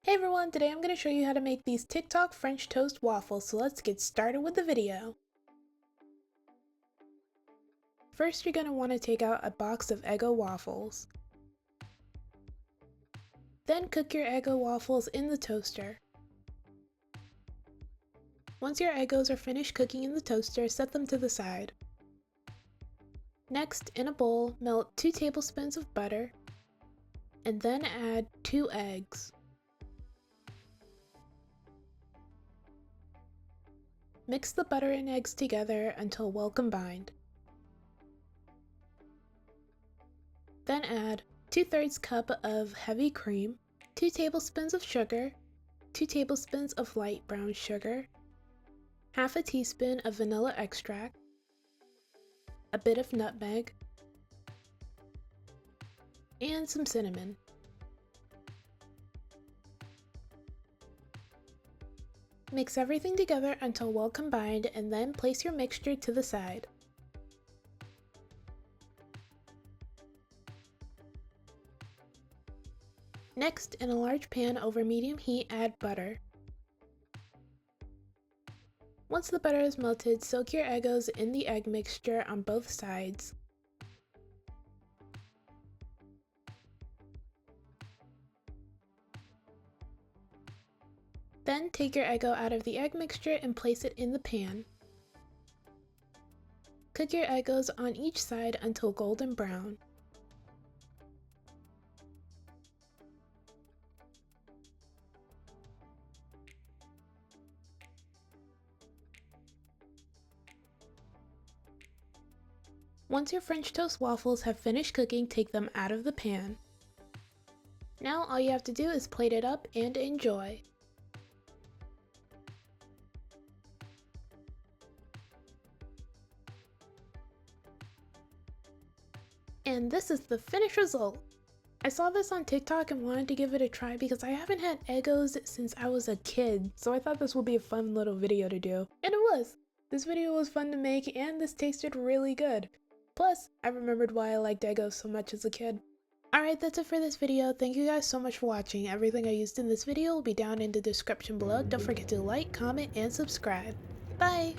Hey everyone, today I'm going to show you how to make these TikTok French toast waffles, so let's get started with the video. First, you're going to want to take out a box of Eggo Waffles. Then cook your Eggo Waffles in the toaster. Once your Eggos are finished cooking in the toaster, set them to the side. Next, in a bowl, melt 2 tablespoons of butter, and then add 2 eggs. Mix the butter and eggs together until well combined. Then add 2/3 cup of heavy cream, 2 tablespoons of sugar, 2 tablespoons of light brown sugar, half a teaspoon of vanilla extract, a bit of nutmeg, and some cinnamon. Mix everything together until well combined and then place your mixture to the side. Next, in a large pan over medium heat, add butter. Once the butter is melted, soak your Eggos in the egg mixture on both sides. Then take your Eggo out of the egg mixture and place it in the pan. Cook your Eggos on each side until golden brown. Once your French toast waffles have finished cooking, take them out of the pan. Now all you have to do is plate it up and enjoy. And this is the finished result. I saw this on TikTok and wanted to give it a try because I haven't had Eggos since I was a kid, so I thought this would be a fun little video to do. And it was! This video was fun to make and this tasted really good. Plus, I remembered why I liked Eggos so much as a kid. Alright, that's it for this video. Thank you guys so much for watching. Everything I used in this video will be down in the description below. Don't forget to like, comment, and subscribe. Bye!